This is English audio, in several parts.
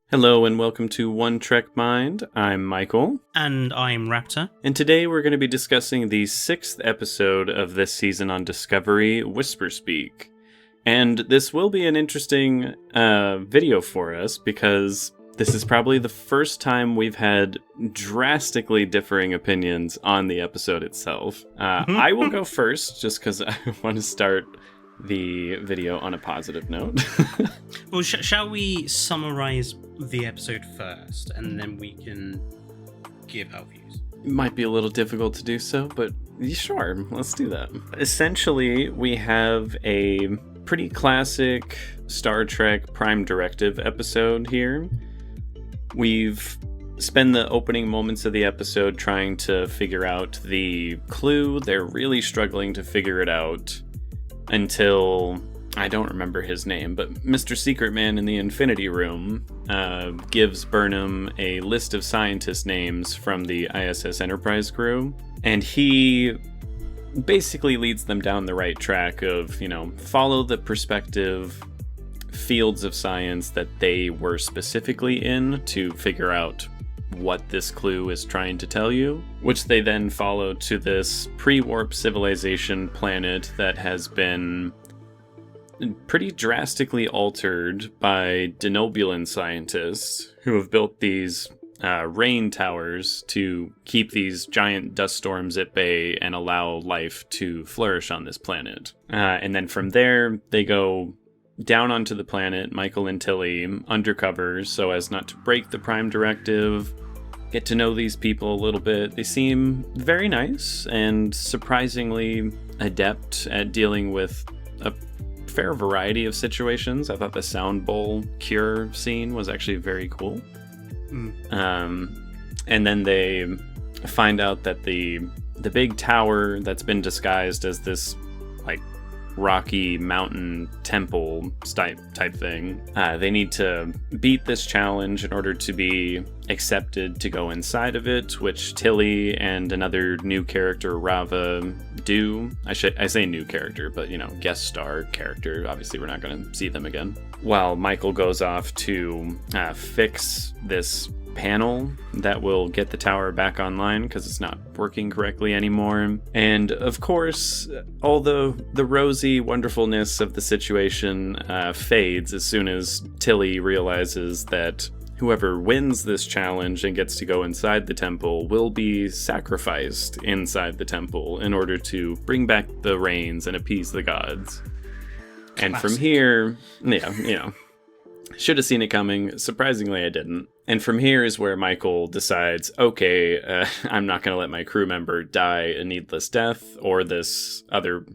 Hello and welcome to One Trek Mind. I'm Michael. And I'm Raptor. And today we're going to be discussing the 6th episode of this season on Discovery, Whistlespeak. And this will be an interesting video for us because this is probably the first time we've had drastically differing opinions on the episode itself. I will go first just because I want to start the video on a positive note. Well, shall we summarize the episode first, and then we can give our views? It might be a little difficult to do so, but sure, let's do that. Essentially, we have a pretty classic Star Trek Prime Directive episode here. We've spent the opening moments of the episode trying to figure out the clue. They're really struggling to figure it out until, I don't remember his name, but Mr. Secret Man in the Infinity Room gives Burnham a list of scientist names from the ISS Enterprise crew, and he basically leads them down the right track of, follow the perspective fields of science that they were specifically in to figure out what this clue is trying to tell you, which they then follow to this pre-warp civilization planet that has been pretty drastically altered by Denobulan scientists who have built these rain towers to keep these giant dust storms at bay and allow life to flourish on this planet. And then from there, they go down onto the planet, Michael and Tilly, undercover so as not to break the Prime Directive, get to know these people a little bit. They seem very nice and surprisingly adept at dealing with a fair variety of situations. I thought the sound bowl cure scene was actually very cool. And then they find out that the big tower that's been disguised as this rocky mountain temple type thing. They need to beat this challenge in order to be accepted to go inside of it, which Tilly and another new character, Rava, do. I say new character, but guest star character. Obviously, we're not going to see them again. While Michael goes off to fix this panel that will get the tower back online because it's not working correctly anymore. And of course, although the rosy wonderfulness of the situation fades as soon as Tilly realizes that whoever wins this challenge and gets to go inside the temple will be sacrificed inside the temple in order to bring back the rains and appease the gods. Classic. And from here, should have seen it coming. Surprisingly, I didn't. And from here is where Michael decides, okay, I'm not going to let my crew member die a needless death or this other,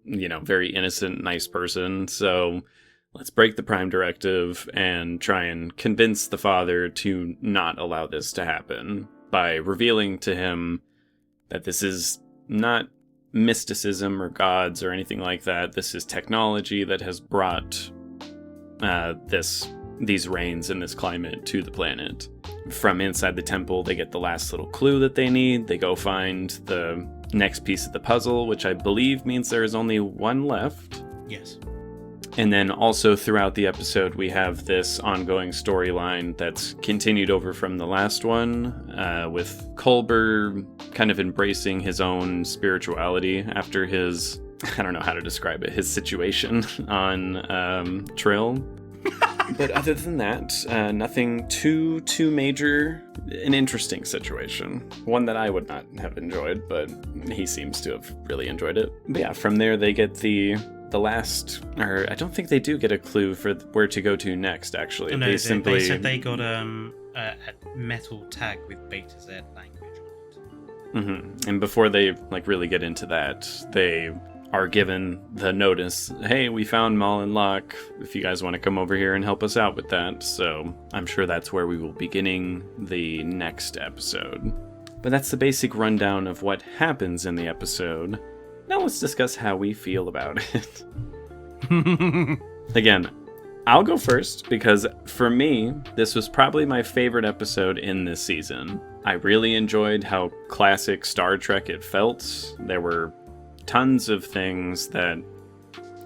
very innocent, nice person. So let's break the Prime Directive and try and convince the father to not allow this to happen by revealing to him that this is not mysticism or gods or anything like that. This is technology that has brought these rains and this climate to the planet. From inside the temple, they get the last little clue that they need. They go find the next piece of the puzzle, which I believe means there is only one left. Yes. And then also throughout the episode, we have this ongoing storyline that's continued over from the last one, with Culber kind of embracing his own spirituality after his, I don't know how to describe it, his situation on Trill. But other than that, nothing too major. An interesting situation. One that I would not have enjoyed, but he seems to have really enjoyed it. But yeah, from there they get the last, or I don't think they do get a clue for where to go to next, actually. No, they said they got a metal tag with Beta Z language on it. Mm-hmm. And before they really get into that, they are given the notice, hey, we found Mal and Locke, if you guys want to come over here and help us out with that. So I'm sure that's where we will be beginning the next episode. But that's the basic rundown of what happens in the episode. Now let's discuss how we feel about it. Again, I'll go first because for me, this was probably my favorite episode in this season. I really enjoyed how classic Star Trek it felt. There were tons of things that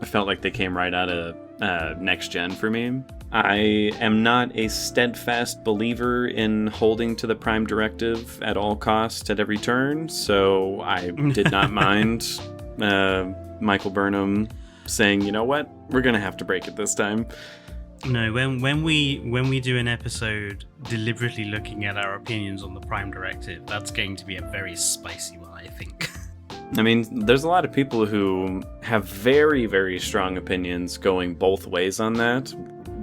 felt like they came right out of Next Gen for me. I am not a steadfast believer in holding to the Prime Directive at all costs at every turn, so I did not mind Michael Burnham saying, you know what, we're gonna have to break it this time. No, when we do an episode deliberately looking at our opinions on the Prime Directive, that's going to be a very spicy one, I think. I mean, there's a lot of people who have very, very strong opinions going both ways on that.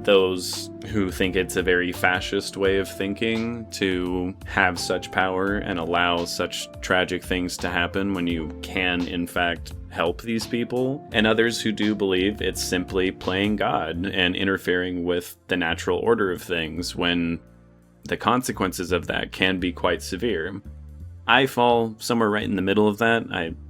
Those who think it's a very fascist way of thinking to have such power and allow such tragic things to happen when you can, in fact, help these people. And others who do believe it's simply playing God and interfering with the natural order of things when the consequences of that can be quite severe. I fall somewhere right in the middle of that.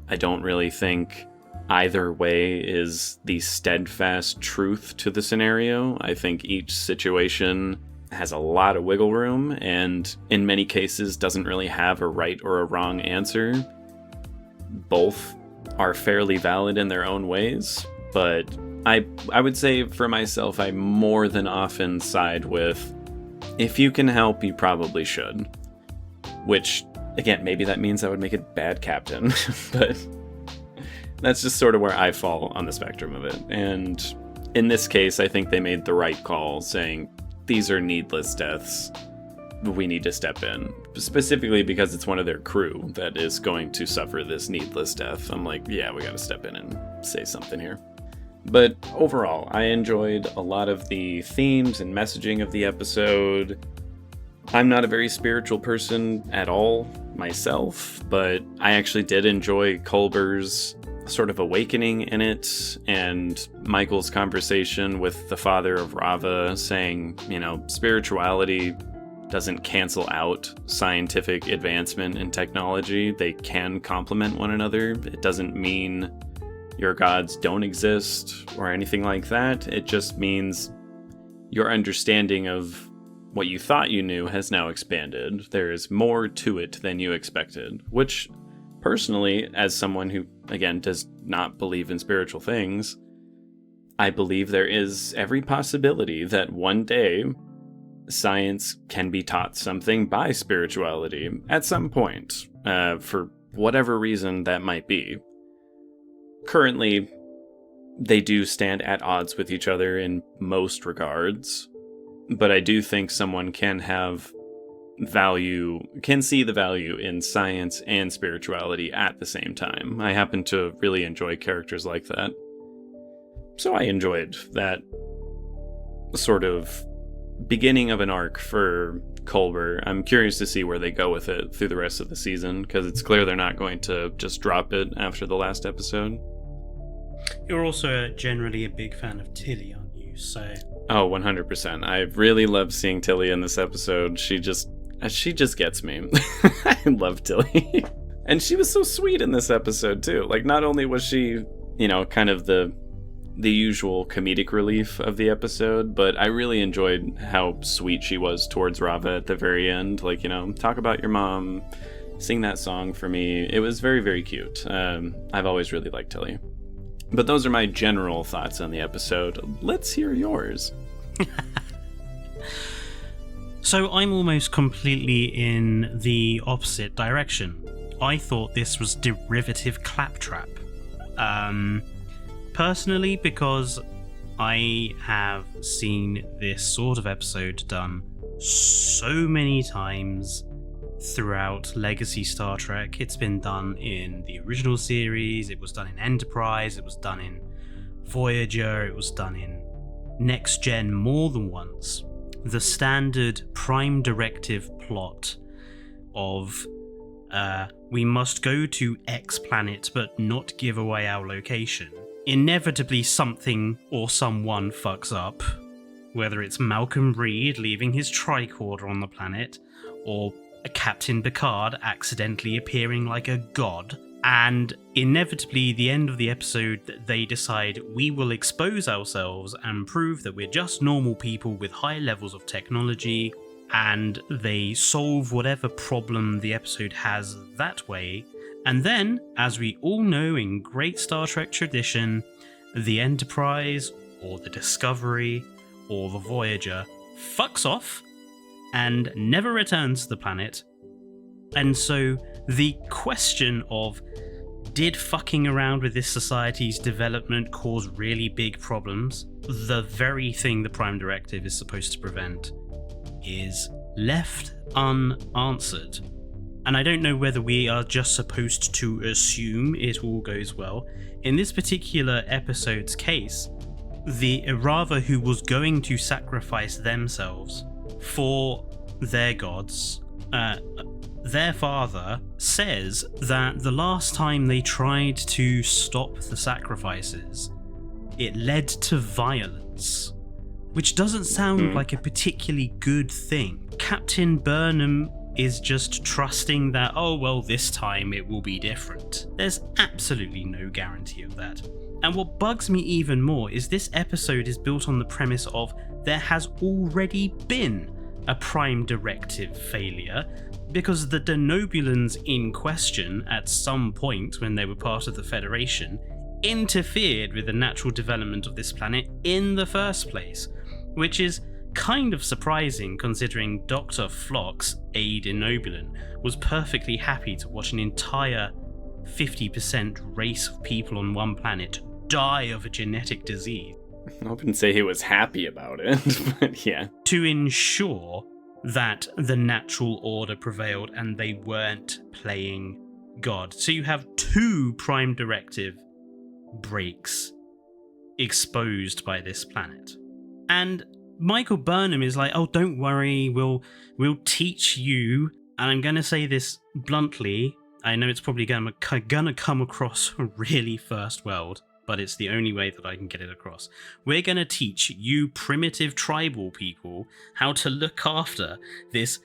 I don't really think either way is the steadfast truth to the scenario. I think each situation has a lot of wiggle room and in many cases doesn't really have a right or a wrong answer. Both are fairly valid in their own ways, but I would say for myself, I more than often side with, if you can help, you probably should. Which, again, maybe that means I would make a bad captain, but that's just sort of where I fall on the spectrum of it. And in this case, I think they made the right call, saying, these are needless deaths. We need to step in. Specifically because it's one of their crew that is going to suffer this needless death. I'm like, yeah, we gotta step in and say something here. But overall, I enjoyed a lot of the themes and messaging of the episode. I'm not a very spiritual person at all myself, but I actually did enjoy Culber's sort of awakening in it, and Michael's conversation with the father of Rava saying, you know, spirituality doesn't cancel out scientific advancement and technology. They can complement one another. It doesn't mean your gods don't exist or anything like that. It just means your understanding of what you thought you knew has now expanded. There is more to it than you expected, which personally, as someone who, again, does not believe in spiritual things, I believe there is every possibility that one day science can be taught something by spirituality at some point, for whatever reason that might be. Currently, they do stand at odds with each other in most regards, but I do think someone can have value, can see the value in science and spirituality at the same time. I happen to really enjoy characters like that. So I enjoyed that sort of beginning of an arc for Culber. I'm curious to see where they go with it through the rest of the season, because it's clear they're not going to just drop it after the last episode. You're also generally a big fan of Tilly, aren't you? So... Oh, 100%. I really love seeing Tilly in this episode. She just gets me. I love Tilly. And she was so sweet in this episode, too. Like, not only was she, you know, kind of the usual comedic relief of the episode, but I really enjoyed how sweet she was towards Rava at the very end. Like, you know, talk about your mom, sing that song for me. It was very, very cute. I've always really liked Tilly. But those are my general thoughts on the episode. Let's hear yours. So I'm almost completely in the opposite direction. I thought this was derivative claptrap. Personally, because I have seen this sort of episode done so many times throughout Legacy Star Trek. It's been done in the original series, it was done in Enterprise, it was done in Voyager, it was done in Next Gen more than once. The standard Prime Directive plot of we must go to X planet but not give away our location. Inevitably something or someone fucks up, whether it's Malcolm Reed leaving his tricorder on the planet, or Captain Picard accidentally appearing like a god, and inevitably the end of the episode they decide we will expose ourselves and prove that we're just normal people with high levels of technology, and they solve whatever problem the episode has that way. And then, as we all know in great Star Trek tradition, the Enterprise or the Discovery or the Voyager fucks off and never returns to the planet. And so the question of, did fucking around with this society's development cause really big problems? The very thing the Prime Directive is supposed to prevent is left unanswered. And I don't know whether we are just supposed to assume it all goes well. In this particular episode's case, the Irava who was going to sacrifice themselves for their gods, their father says that the last time they tried to stop the sacrifices, it led to violence, which doesn't sound like a particularly good thing. Captain Burnham is just trusting that, oh well, this time it will be different. There's absolutely no guarantee of that. And what bugs me even more is this episode is built on the premise of there has already been a Prime Directive failure, because the Denobulans in question at some point when they were part of the Federation interfered with the natural development of this planet in the first place, which is kind of surprising considering Dr. Phlox, a Denobulan, was perfectly happy to watch an entire 50% race of people on one planet die of a genetic disease. I wouldn't say he was happy about it, but yeah. To ensure that the natural order prevailed and they weren't playing God. So you have 2 Prime Directive breaks exposed by this planet. And Michael Burnham is like, oh, don't worry, we'll teach you. And I'm going to say this bluntly. I know it's probably going to come across really first world, but it's the only way that I can get it across. We're going to teach you primitive tribal people how to look after this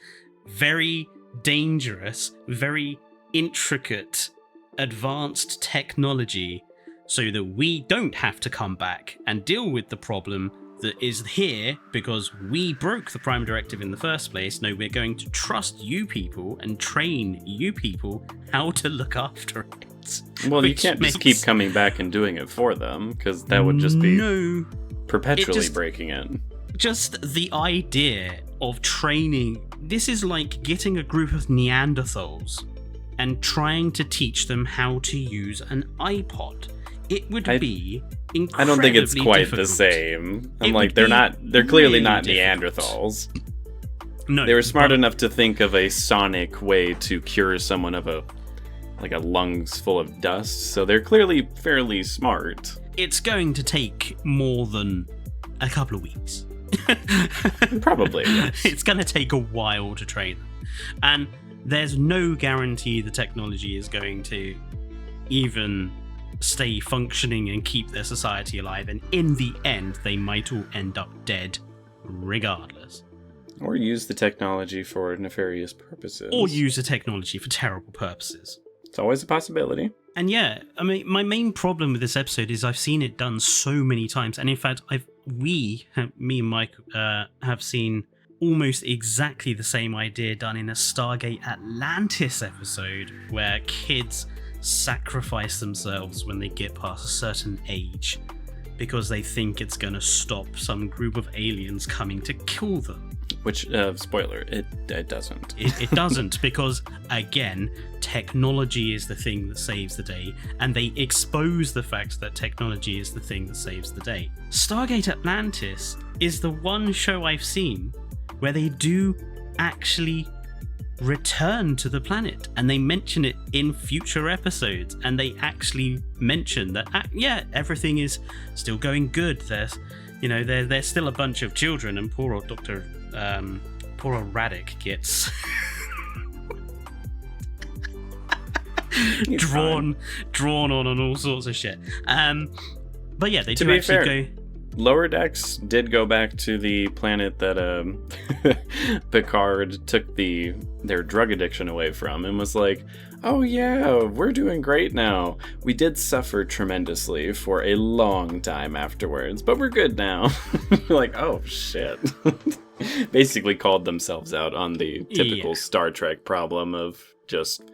very dangerous, very intricate, advanced technology so that we don't have to come back and deal with the problem that is here because we broke the Prime Directive in the first place. No, we're going to trust you people and train you people how to look after it. Well, you can't just keep coming back and doing it for them, because that would just be perpetually breaking it. Just the idea of training, this is like getting a group of Neanderthals and trying to teach them how to use an iPod. It would be incredibly I don't think it's quite difficult. the same. They're clearly not Neanderthals. No, they were smart enough to think of a sonic way to cure someone of a lungs full of dust, so they're clearly fairly smart. It's going to take more than a couple of weeks. Probably, yes. It's going to take a while to train them. And there's no guarantee the technology is going to even stay functioning and keep their society alive, and in the end they might all end up dead regardless. Or use the technology for nefarious purposes. Or use the technology for terrible purposes. It's always a possibility. And yeah, I mean, my main problem with this episode is I've seen it done so many times, and in fact me and Mike have seen almost exactly the same idea done in a Stargate Atlantis episode where kids sacrifice themselves when they get past a certain age because they think it's going to stop some group of aliens coming to kill them. Which, spoiler, it doesn't. It doesn't, because, again, technology is the thing that saves the day, and they expose the fact that technology is the thing that saves the day. Stargate Atlantis is the one show I've seen where they do actually return to the planet, and they mention it in future episodes, and they actually mention that everything is still going good. There's still a bunch of children, and poor old Radek gets drawn on all sorts of shit. But yeah, they do actually go. Lower Decks did go back to the planet that Picard took their drug addiction away from, and was like, oh yeah, we're doing great now. We did suffer tremendously for a long time afterwards, but we're good now. Like, oh shit. Basically called themselves out on the typical Star Trek problem of just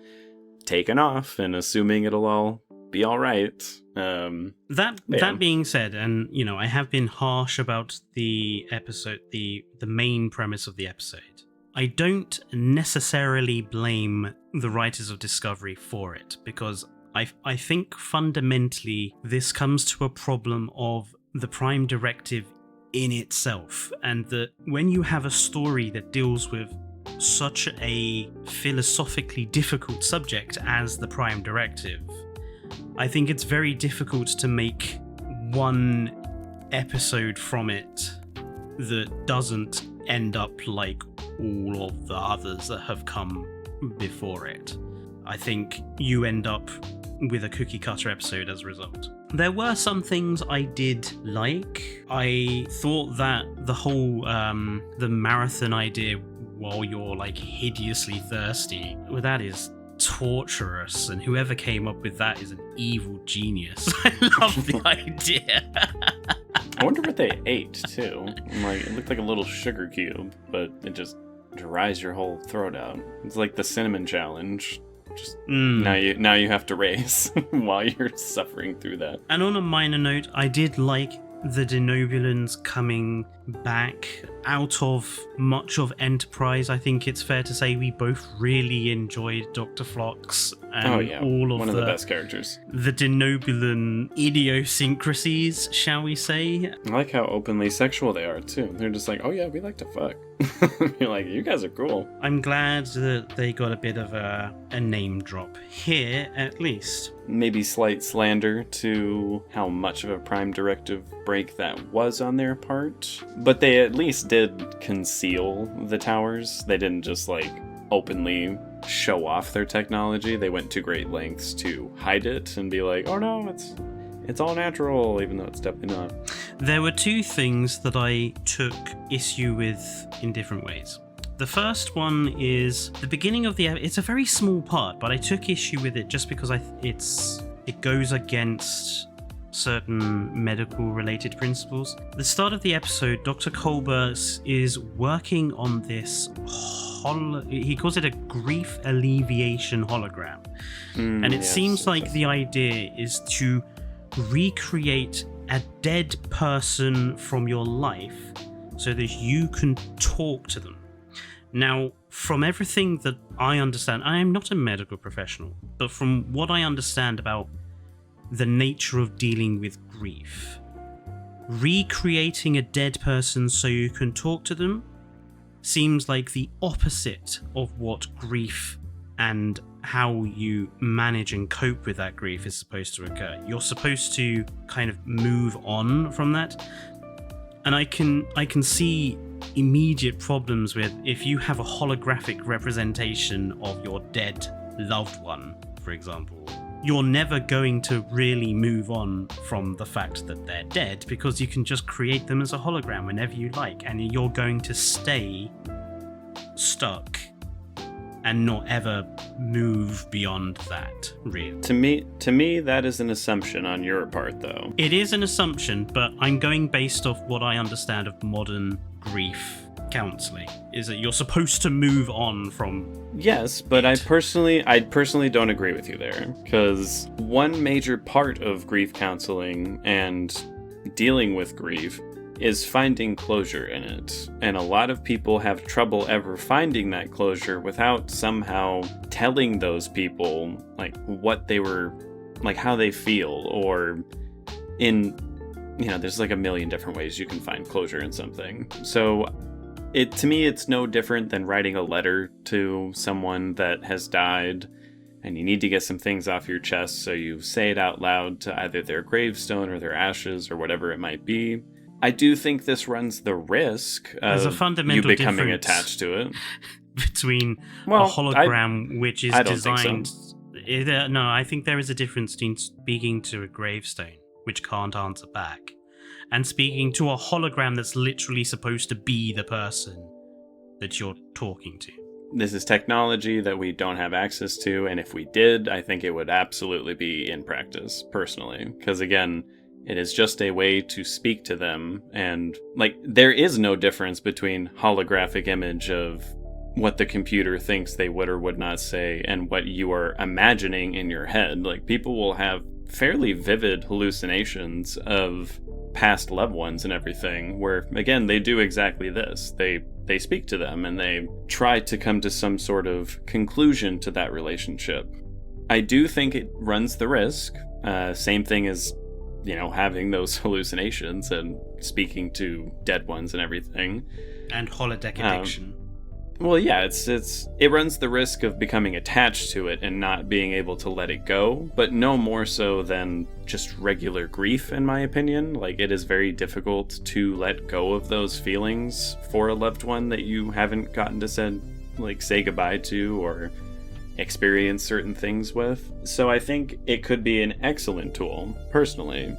taking off and assuming it'll all be all right. That being said, and I have been harsh about the episode, the main premise of the episode. I don't necessarily blame the writers of Discovery for it, because I think fundamentally this comes to a problem of the Prime Directive in itself, and that when you have a story that deals with such a philosophically difficult subject as the Prime Directive, I think it's very difficult to make one episode from it that doesn't end up like all of the others that have come before it. I think you end up with a cookie cutter episode as a result. There were some things I did like. I thought that the whole the marathon idea while you're like hideously thirsty, well, that is torturous, and whoever came up with that is an evil genius. I love the idea. I wonder what they ate too. Like, it looked like a little sugar cube, but it just dries your whole throat out. It's like the cinnamon challenge. Just now you have to race while you're suffering through that. And on a minor note, I did like the Denobulans coming back out of much of Enterprise. I think it's fair to say we both really enjoyed Dr. Phlox and all of one of the best characters. The Denobulan idiosyncrasies, shall we say. I like how openly sexual they are too. They're just like, oh yeah, we like to fuck. You're like, you guys are cool. I'm glad that they got a bit of a name drop here, at least. Maybe slight slander to how much of a Prime Directive break that was on their part. But they at least did conceal the towers. They didn't just like openly show off their technology. They went to great lengths to hide it and be like, oh no, it's all natural, even though it's definitely not. There were two things that I took issue with in different ways. The first one is the beginning of it's a very small part, but I took issue with it just because it goes against certain medical related principles. The start of the episode, Dr. Colbert is working on this he calls it a grief alleviation hologram. And it seems like the idea is to recreate a dead person from your life so that you can talk to them. Now, from everything that I understand, I am not a medical professional, but from what I understand about the nature of dealing with grief, recreating a dead person so you can talk to them seems like the opposite of what grief and how you manage and cope with that grief is supposed to occur. You're supposed to kind of move on from that. And I can see immediate problems with if you have a holographic representation of your dead loved one, for example. You're never going to really move on from the fact that they're dead because you can just create them as a hologram whenever you like, and you're going to stay stuck and not ever move beyond that, really. To me, that is an assumption on your part, though. It is an assumption, but I'm going based off what I understand of modern grief counseling, is that you're supposed to move on from. Yes, but I personally don't agree with you there, because one major part of grief counseling and dealing with grief is finding closure in it. And a lot of people have trouble ever finding that closure without somehow telling those people like what they were, like how they feel, or there's like a million different ways you can find closure in something. So to me, it's no different than writing a letter to someone that has died and you need to get some things off your chest, so you say it out loud to either their gravestone or their ashes or whatever it might be. I do think this runs the risk of you becoming attached to it. Between a hologram which is designed... So. No, I think there is a difference between speaking to a gravestone, which can't answer back, and speaking to a hologram that's literally supposed to be the person that you're talking to. This is technology that we don't have access to, and if we did, I think it would absolutely be in practice, personally. Because again, it is just a way to speak to them, and there is no difference between holographic image of what the computer thinks they would or would not say and what you are imagining in your head. People will have fairly vivid hallucinations of past loved ones and everything, where, again, they do exactly this. They speak to them and they try to come to some sort of conclusion to that relationship. I do think it runs the risk. Same thing as, having those hallucinations and speaking to dead ones and everything. And holodeck addiction. Well, yeah, it runs the risk of becoming attached to it and not being able to let it go, but no more so than just regular grief, in my opinion. Like, it is very difficult to let go of those feelings for a loved one that you haven't gotten to say goodbye to or experience certain things with. So I think it could be an excellent tool, personally.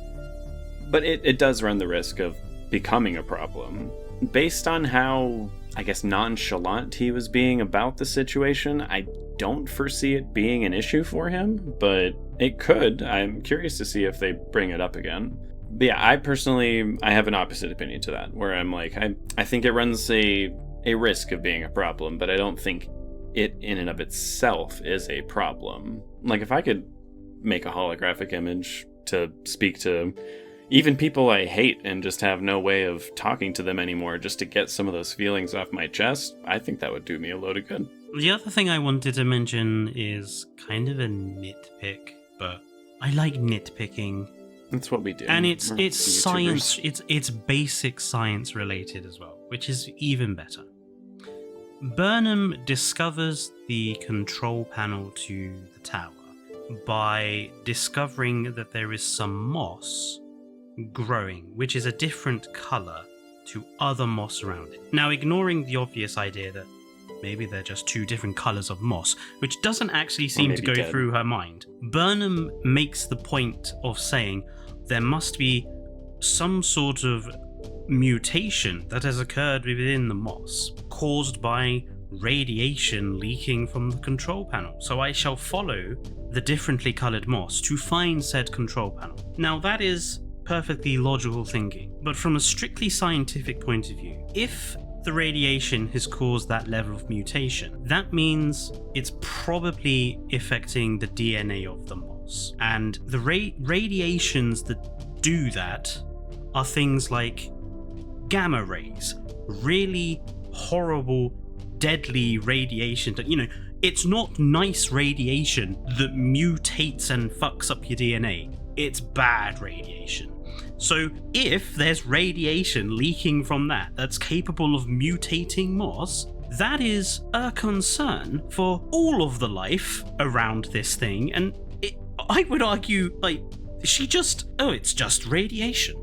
But it does run the risk of becoming a problem. Based on how, I guess, nonchalant he was being about the situation, I don't foresee it being an issue for him, but it could. I'm curious to see if they bring it up again. But yeah, I have an opposite opinion to that, where I'm like, I think it runs a risk of being a problem, but I don't think it in and of itself is a problem. Like, if I could make a holographic image to speak to even people I hate and just have no way of talking to them anymore just to get some of those feelings off my chest, I think that would do me a load of good. The other thing I wanted to mention is kind of a nitpick, but I like nitpicking. That's what we do. And it's science, it's basic science related as well, which is even better. Burnham discovers the control panel to the tower by discovering that there is some moss growing, which is a different colour to other moss around it. Now, ignoring the obvious idea that maybe they're just two different colours of moss, which doesn't actually seem to go through her mind, Burnham makes the point of saying there must be some sort of mutation that has occurred within the moss caused by radiation leaking from the control panel. So I shall follow the differently coloured moss to find said control panel. Now, that is perfectly logical thinking, but from a strictly scientific point of view, if the radiation has caused that level of mutation, that means it's probably affecting the DNA of the moss. And the radiations that do that are things like gamma rays, really horrible, deadly radiation that, it's not nice radiation that mutates and fucks up your DNA. It's bad radiation. So if there's radiation leaking from that's capable of mutating moss, that is a concern for all of the life around this thing. And I would argue, it's just radiation.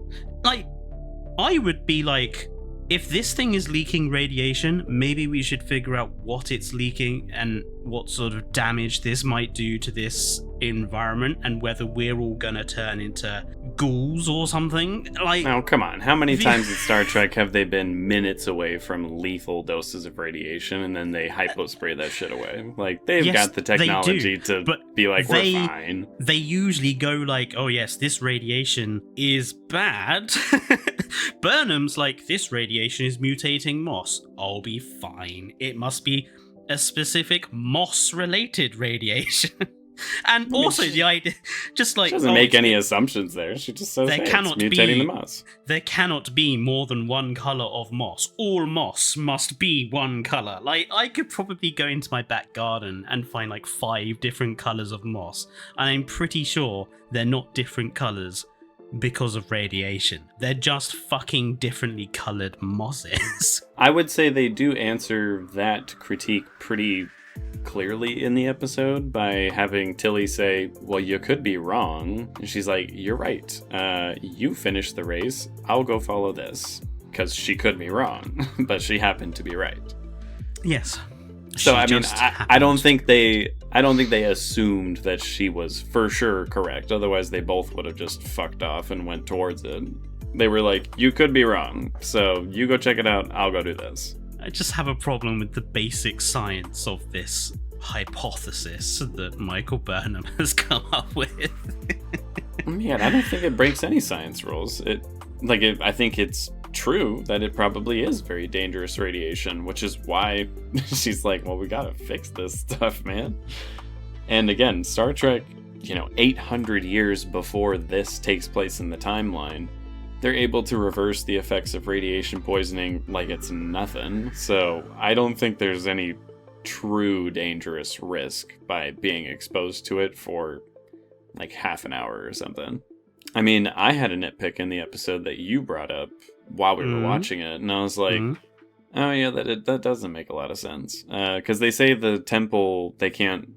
I would be like, if this thing is leaking radiation, maybe we should figure out what it's leaking and what sort of damage this might do to this environment and whether we're all gonna turn into ghouls or something. Now, come on. How many times in Star Trek have they been minutes away from lethal doses of radiation and then they hypospray that shit away? They've got the technology to be like, we're fine. They usually go oh yes, this radiation is bad. Burnham's like, this radiation is mutating moss. I'll be fine. It must be a specific moss-related radiation. And also the idea, just she doesn't make any assumptions there. She just says, it's mutating the moss. There cannot be more than one colour of moss. All moss must be one colour. I could probably go into my back garden and find 5 different colours of moss. And I'm pretty sure they're not different colours because of radiation. They're just fucking differently coloured mosses. I would say they do answer that critique pretty clearly in the episode by having Tilly say, well, you could be wrong. And she's like, you're right. You finish the race. I'll go follow this. Because she could be wrong, but she happened to be right. Yes. So I don't think they assumed that she was for sure correct. Otherwise, they both would have just fucked off and went towards it. They were like, you could be wrong. So you go check it out. I'll go do this. I just have a problem with the basic science of this hypothesis that Michael Burnham has come up with. Yeah, I don't think it breaks any science rules. I think it's true that it probably is very dangerous radiation, which is why she's like, well, we gotta fix this stuff, man. And again, Star Trek 800 years before this takes place in the timeline, they're able to reverse the effects of radiation poisoning like it's nothing. So I don't think there's any true dangerous risk by being exposed to it for like half an hour or something. I mean, I had a nitpick in the episode that you brought up while we were watching it, and I was like, oh yeah, that doesn't make a lot of sense. Because they say the temple, they can't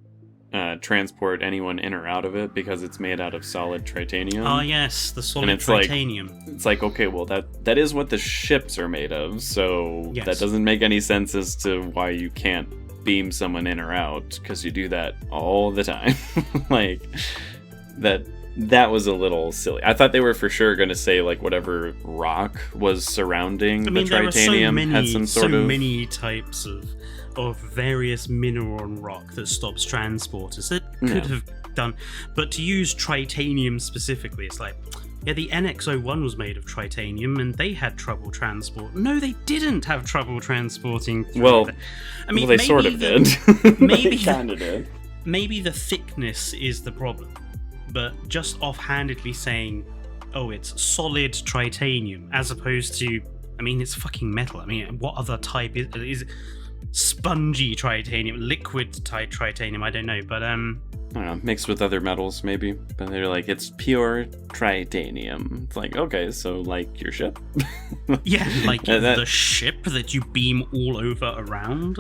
transport anyone in or out of it because it's made out of solid tritanium. Oh yes, the solid and tritanium. It's like, okay, well that is what the ships are made of, so yes. That doesn't make any sense as to why you can't beam someone in or out, because you do that all the time. Like, that was a little silly. I thought they were for sure going to say like whatever rock was surrounding the tritanium had some sort of many types of various mineral and rock that stops transporters. That could have done, but to use tritanium specifically, it's like, yeah, the NX-01 was made of tritanium and they had trouble transport. No, they didn't have trouble transporting. I mean, they sort of did. Maybe they kind of did. Maybe the thickness is the problem. But just offhandedly saying, oh, it's solid tritanium, as opposed to, I mean, it's fucking metal. I mean, what other type is spongy tritanium, liquid tritanium? I don't know, but I don't know, mixed with other metals maybe. But they're like, it's pure tritanium. It's like, okay, so like your ship? Yeah, like the ship that you beam all over around.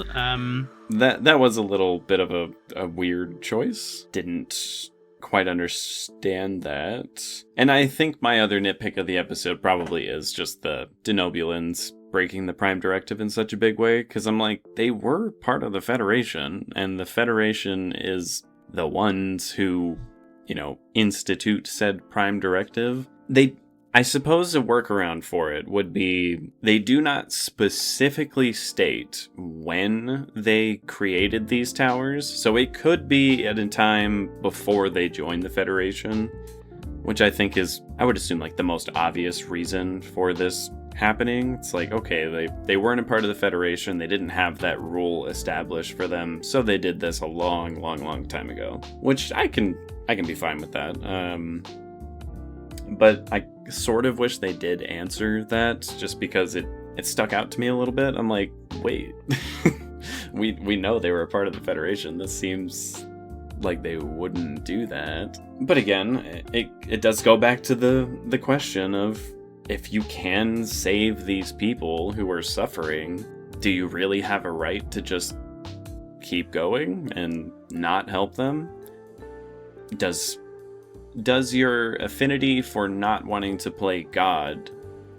That was a little bit of a weird choice. Didn't quite understand that. And I think my other nitpick of the episode probably is just the Denobulans breaking the Prime Directive in such a big way, because I'm like, they were part of the Federation, and the Federation is the ones who, institute said Prime Directive. I suppose a workaround for it would be they do not specifically state when they created these towers, so it could be at a time before they joined the Federation, which I think is, I would assume, like the most obvious reason for this happening. It's like, okay, they weren't a part of the Federation, they didn't have that rule established for them, so they did this a long time ago, which I can be fine with that. But I sort of wish they did answer that, just because it stuck out to me a little bit. I'm like, wait, we know they were a part of the Federation. This seems like they wouldn't do that. But again, it does go back to the question of, if you can save these people who are suffering, do you really have a right to just keep going and not help them? Does your affinity for not wanting to play God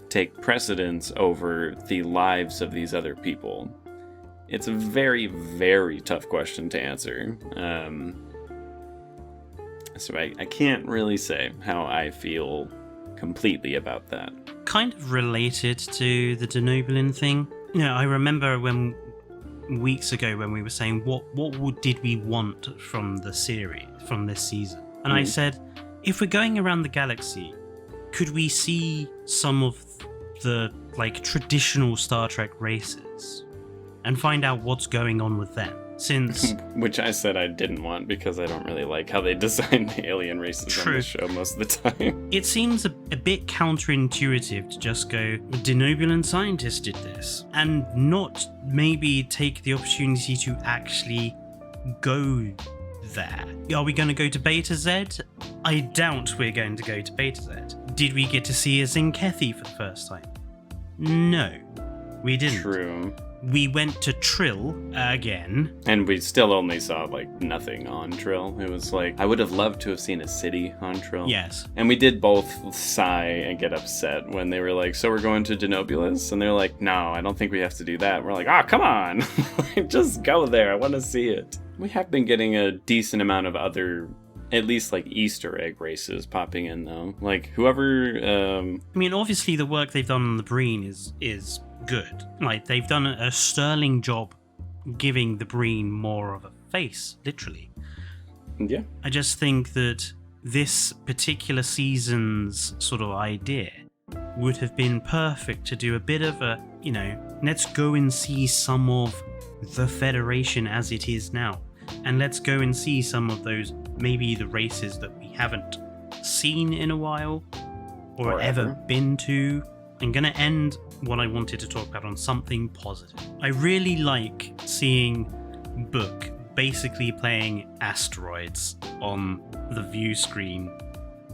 take precedence over the lives of these other people? It's a very, very tough question to answer. So I can't really say how I feel completely about that. Kind of related to the Denobulan thing. I remember weeks ago when we were saying what did we want from the series, from this season? And I said, if we're going around the galaxy, could we see some of the traditional Star Trek races and find out what's going on with them? Since which I said I didn't want, because I don't really like how they design the alien races on the show most of the time. It seems a bit counterintuitive to just go, Denobulan scientists did this, and not maybe take the opportunity to actually go there. Are we going to go to Beta Z? I doubt we're going to go to Beta Z. Did we get to see a Zinkethi for the first time? No, we didn't. True. We went to Trill again. And we still only saw, nothing on Trill. It was I would have loved to have seen a city on Trill. Yes. And we did both sigh and get upset when they were like, so we're going to Denobulus? And they're like, no, I don't think we have to do that. We're like, come on. Just go there. I want to see it. We have been getting a decent amount of other, at least Easter egg races popping in, though. Whoever... I mean, obviously the work they've done on the Breen is good. They've done a sterling job giving the Breen more of a face, literally. Yeah. I just think that this particular season's sort of idea would have been perfect to do a bit of a, let's go and see some of the Federation as it is now. and let's go and see some of those, maybe the races that we haven't seen in a while or ever been to. I'm going to end what I wanted to talk about on something positive. I really like seeing Book basically playing asteroids on the view screen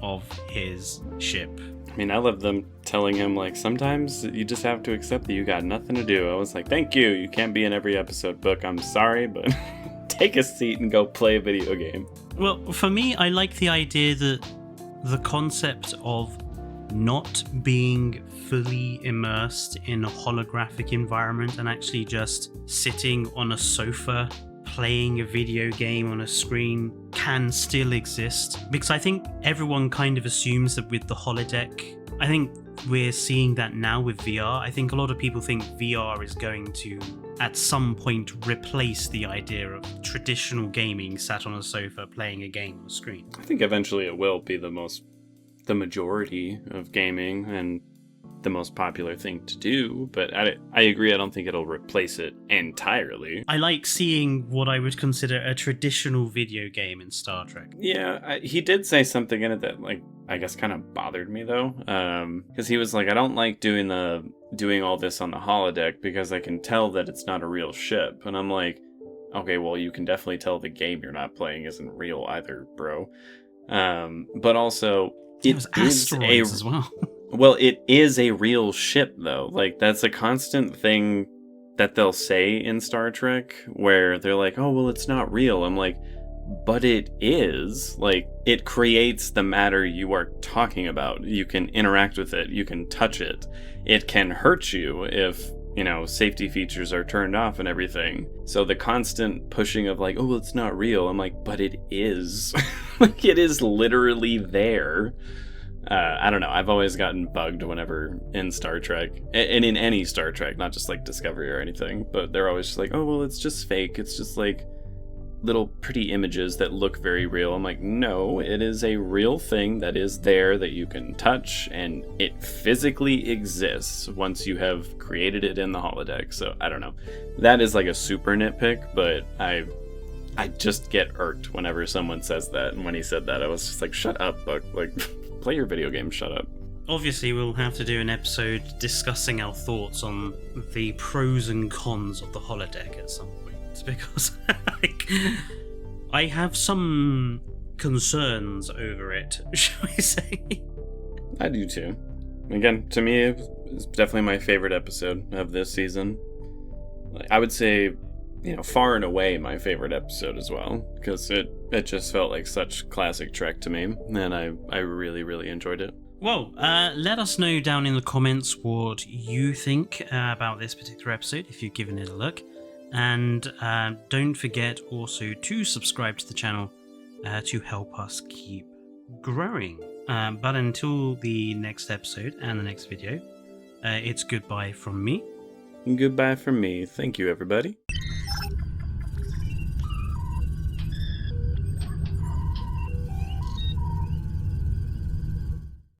of his ship. I mean, I love them telling him, like, sometimes you just have to accept that you got nothing to do. I was like, thank you. You can't be in every episode, Book. I'm sorry, but take a seat and go play a video game. Well, for me, I like the idea that the concept of not being fully immersed in a holographic environment and actually just sitting on a sofa playing a video game on a screen can still exist, because I think everyone kind of assumes that with the holodeck, I think we're seeing that now with VR. I think a lot of people think VR is going to at some point replace the idea of traditional gaming sat on a sofa playing a game on a screen. I think eventually it will be the majority of gaming and the most popular thing to do, but I agree, I don't think it'll replace it entirely. I like seeing what I would consider a traditional video game in Star Trek. Yeah, he did say something in it that, like, I guess kind of bothered me though, because he was like, I don't like doing all this on the holodeck because I can tell that it's not a real ship, and I'm like, okay, well, you can definitely tell the game you're not playing isn't real either, bro. But also, it was asteroids as well. Well, it is a real ship, though. Like, that's a constant thing that they'll say in Star Trek, where they're like, oh, well, it's not real. I'm like, but it is. Like, it creates the matter you are talking about. You can interact with it. You can touch it. It can hurt you if, safety features are turned off and everything. So the constant pushing of like, oh, well, it's not real. I'm like, but it is. Like, it is literally there. I don't know. I've always gotten bugged whenever in Star Trek, and in any Star Trek, not just like Discovery or anything, but they're always just like, oh, well, it's just fake. It's just like little pretty images that look very real. I'm like, no, it is a real thing that is there that you can touch, and it physically exists once you have created it in the holodeck. So I don't know. That is like a super nitpick, but I just get irked whenever someone says that. And when he said that, I was just like, shut up, Buck. Like, play your video game, shut up. Obviously, we'll have to do an episode discussing our thoughts on the pros and cons of the holodeck at some point, because I have some concerns over it, shall we say. I do too. Again, to me, it's definitely my favorite episode of this season. I would say, far and away my favorite episode as well, because it just felt like such classic Trek to me, and I really, really enjoyed it. Well, let us know down in the comments what you think about this particular episode, if you've given it a look, and don't forget also to subscribe to the channel to help us keep growing. But until the next episode and the next video, it's goodbye from me. Goodbye from me. Thank you, everybody.